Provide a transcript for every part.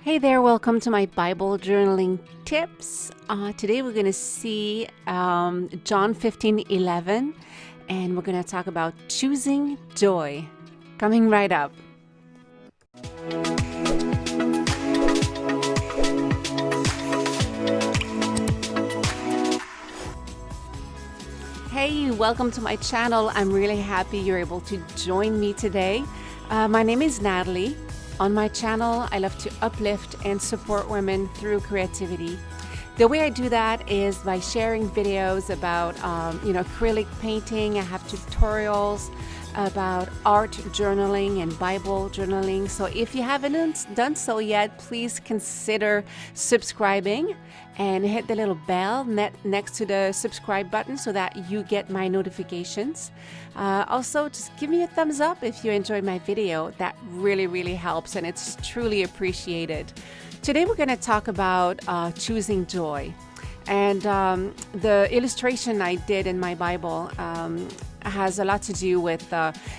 Hey there, welcome to my Bible journaling tips. Today we're going to see John 15:11, and we're going to talk about choosing joy. Coming right up. Hey, welcome to my channel. I'm really happy you're able to join me today. My name is Natalie. On my channel, I love to uplift and support women through creativity. The way I do that is by sharing videos about, acrylic painting. I have tutorials about art journaling and Bible journaling. So if you haven't done so yet, please consider subscribing and hit the little bell next to the subscribe button so that you get my notifications. Also, just give me a thumbs up if you enjoyed my video. That really helps, and it's truly appreciated. Today we're going to talk about choosing joy. And the illustration I did in my Bible has a lot to do with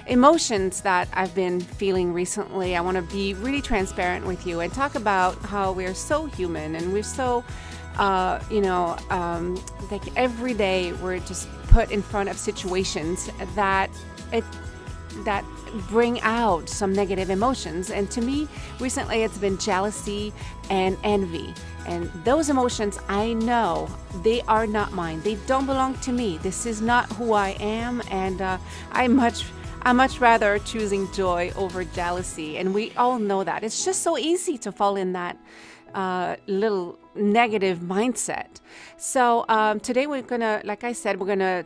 emotions that I've been feeling recently. I want to be really transparent with you and talk about how we're so human and we're so, like every day we're just put in front of situations that bring out some negative emotions. And to me, recently it's been jealousy and envy. And those emotions, I know they are not mine. They don't belong to me. This is not who I am. And I'm much rather choosing joy over jealousy. And we all know that. It's just so easy to fall in that little negative mindset. So today we're gonna, like I said, we're gonna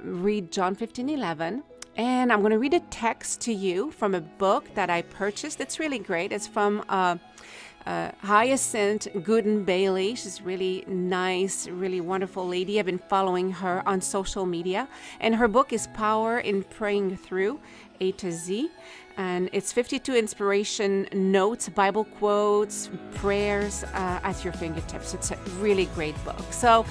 read John 15:11. And I'm going to read a text to you from a book that I purchased. It's really great. It's from Hyacinth Gooden Bailey. She's really nice, really wonderful lady. I've been following her on social media. And her book is Power in Praying Through A to Z. And it's 52 inspiration notes, Bible quotes, prayers at your fingertips. It's a really great book. So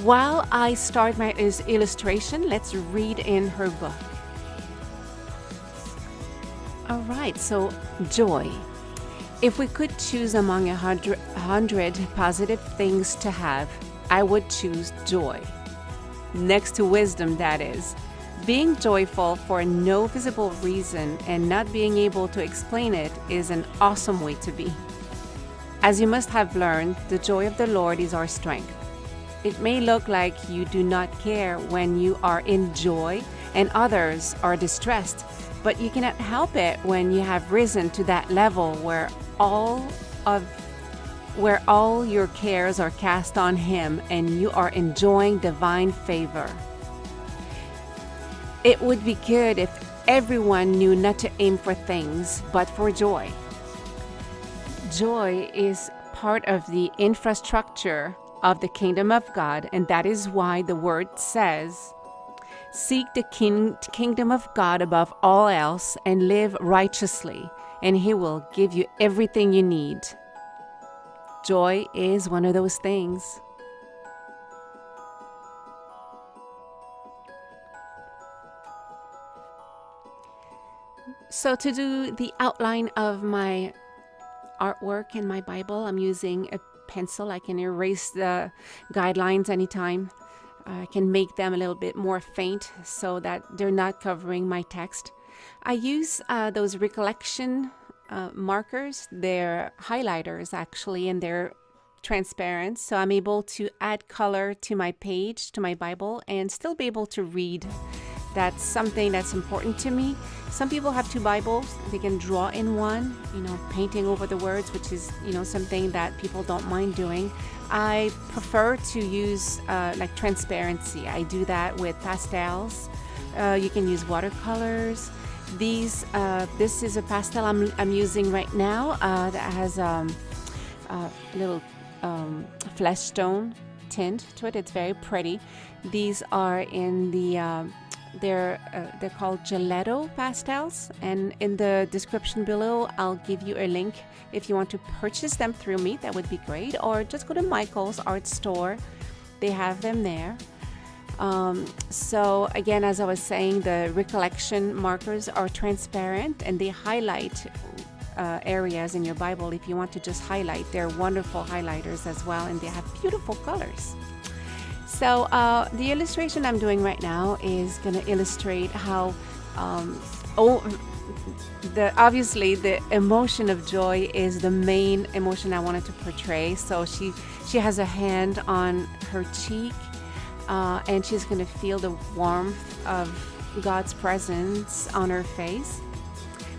while I start my illustration, let's read in her book. All right, so joy. If we could choose among 100 positive things to have, I would choose joy. Next to wisdom, that is. Being joyful for no visible reason and not being able to explain it is an awesome way to be. As you must have learned, the joy of the Lord is our strength. It may look like you do not care when you are in joy and others are distressed, but you cannot help it when you have risen to that level where all your cares are cast on Him and you are enjoying divine favor. It would be good if everyone knew not to aim for things, but for joy. Joy is part of the infrastructure of the kingdom of God, and that is why the word says, seek the kingdom of God above all else and live righteously, and He will give you everything you need. Joy is one of those things. So to do the outline of my artwork in my Bible, I'm using a pencil. I can erase the guidelines anytime. I can make them a little bit more faint so that they're not covering my text. I use those Recollection Markers. They're highlighters actually, and they're transparent. So I'm able to add color to my page, to my Bible, and still be able to read. That's something that's important to me. Some people have two Bibles. They can draw in one, painting over the words, which is, something that people don't mind doing. I prefer to use like transparency. I do that with pastels. You can use watercolors. This is a pastel I'm using right now that has a little flesh stone tint to it. It's very pretty. These are in the they're called gelato pastels, and in the description below I'll give you a link if you want to purchase them through me. That would be great, or just go to Michael's art store. They have them there. So again, as I was saying, the Recollection Markers are transparent and they highlight areas in your Bible, if you want to just highlight, they're wonderful highlighters as well, and they have beautiful colors. So the illustration I'm doing right now is going to illustrate how obviously the emotion of joy is the main emotion I wanted to portray. So she has a hand on her cheek, and she's going to feel the warmth of God's presence on her face.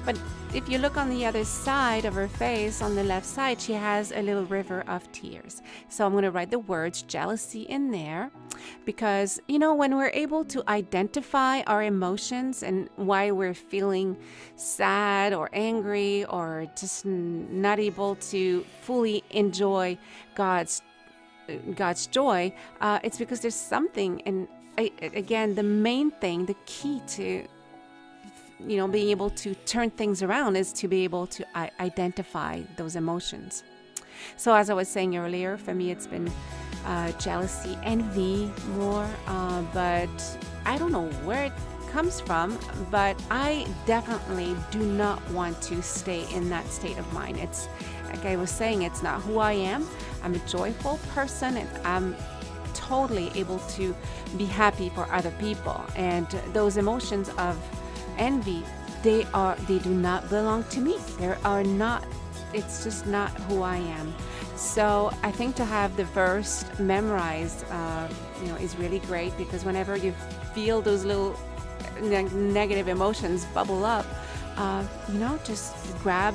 But if you look on the other side of her face, on the left side, she has a little river of tears. So I'm going to write the words jealousy in there, because, when we're able to identify our emotions and why we're feeling sad or angry or just not able to fully enjoy God's joy, it's because there's something. And again, the main thing, the key to being able to turn things around is to be able to identify those emotions. So as I was saying earlier, for me it's been jealousy, envy more, but I don't know where it comes from, but I definitely do not want to stay in that state of mind. It's like I was saying, it's not who I am. I'm a joyful person, and I'm totally able to be happy for other people. And those emotions of envy, they do not belong to me. It's just not who I am. So I think to have the verse memorized is really great, because whenever you feel those little negative emotions bubble up, just grab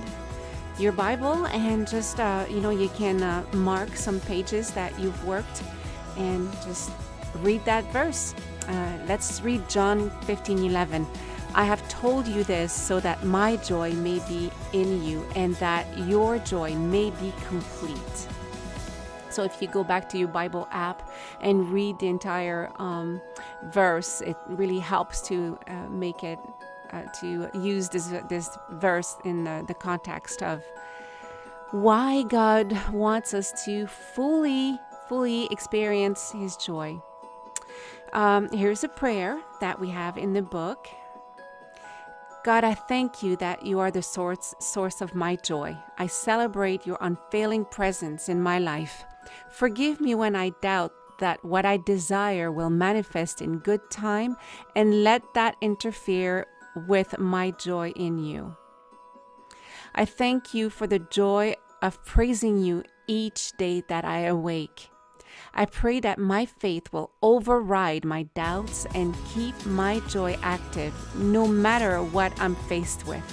your Bible and just you can mark some pages that you've worked and just read that verse. Let's read John 15:11. I have told you this so that my joy may be in you and that your joy may be complete. So if you go back to your Bible app and read the entire verse, it really helps to make it, to use this verse in the context of why God wants us to fully experience His joy. Here's a prayer that we have in the book. God, I thank you that you are the source of my joy. I celebrate your unfailing presence in my life. Forgive me when I doubt that what I desire will manifest in good time, and let that interfere with my joy in you. I thank you for the joy of praising you each day that I awake. I pray that my faith will override my doubts and keep my joy active no matter what I'm faced with.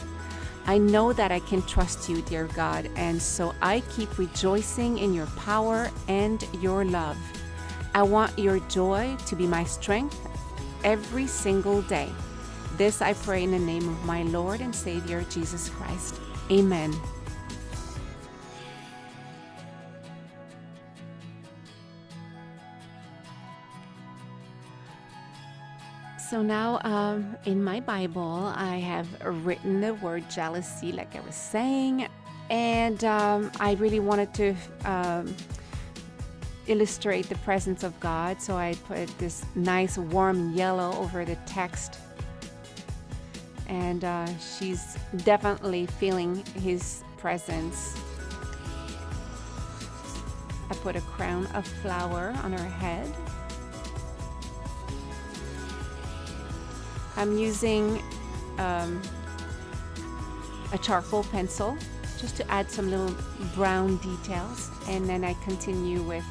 I know that I can trust you, dear God, and so I keep rejoicing in your power and your love. I want your joy to be my strength every single day. This I pray in the name of my Lord and Savior, Jesus Christ. Amen. So now in my Bible, I have written the word jealousy, like I was saying, and I really wanted to illustrate the presence of God. So I put this nice warm yellow over the text, and she's definitely feeling His presence. I put a crown of flower on her head. I'm using a charcoal pencil just to add some little brown details, and then I continue with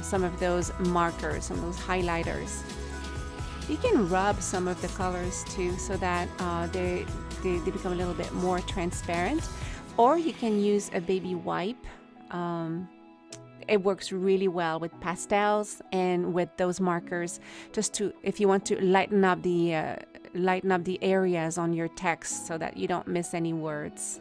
some of those markers, some of those highlighters. You can rub some of the colors too, so that they become a little bit more transparent, or you can use a baby wipe. It works really well with pastels and with those markers, just to, if you want to lighten up the areas on your text so that you don't miss any words.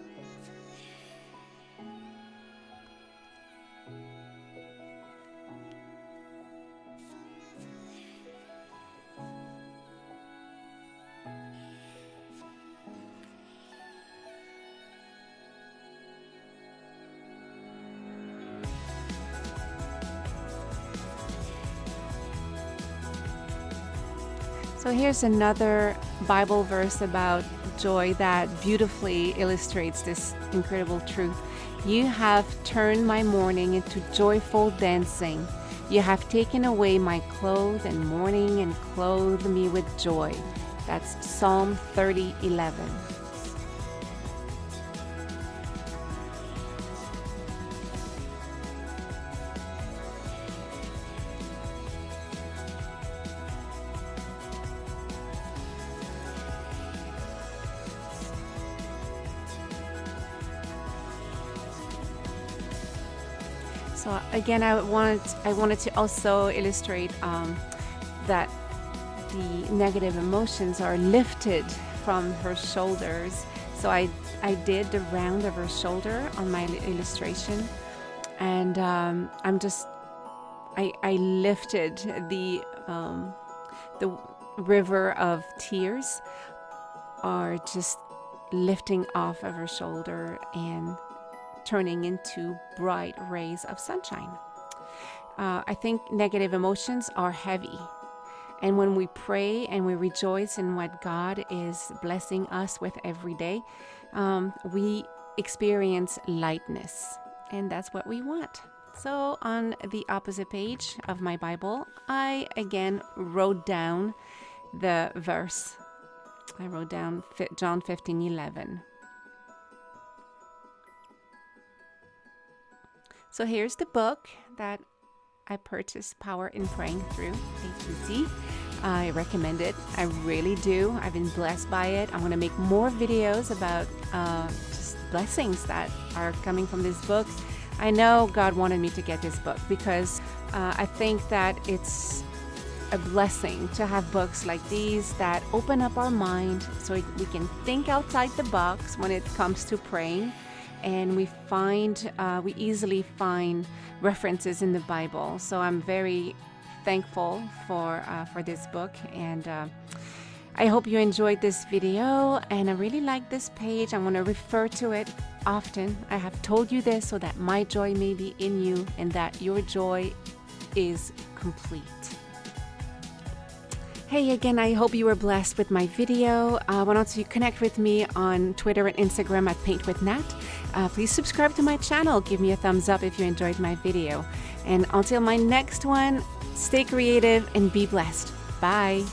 So here's another Bible verse about joy that beautifully illustrates this incredible truth. You have turned my mourning into joyful dancing. You have taken away my clothes and mourning and clothed me with joy. That's Psalm 30:11. So again, I wanted to also illustrate that the negative emotions are lifted from her shoulders. So I did the round of her shoulder on my illustration, and I lifted the river of tears are just lifting off of her shoulder and turning into bright rays of sunshine. I think negative emotions are heavy. And when we pray and we rejoice in what God is blessing us with every day, we experience lightness. And that's what we want. So on the opposite page of my Bible, I again wrote down the verse. I wrote down John 15:11. So here's the book that I purchased, Power in Praying Through ATC. I recommend it. I really do. I've been blessed by it. I'm going to make more videos about just blessings that are coming from this book. I know God wanted me to get this book because I think that it's a blessing to have books like these that open up our mind so we can think outside the box when it comes to praying. And we easily find references in the Bible. So I'm very thankful for this book, and I hope you enjoyed this video. And I really like this page. I want to refer to it often. I have told you this so that my joy may be in you, and that your joy is complete. Hey again, I hope you were blessed with my video. Why don't you connect with me on Twitter and Instagram at Paint with Nat. Please subscribe to my channel. Give me a thumbs up if you enjoyed my video. And until my next one, stay creative and be blessed. Bye.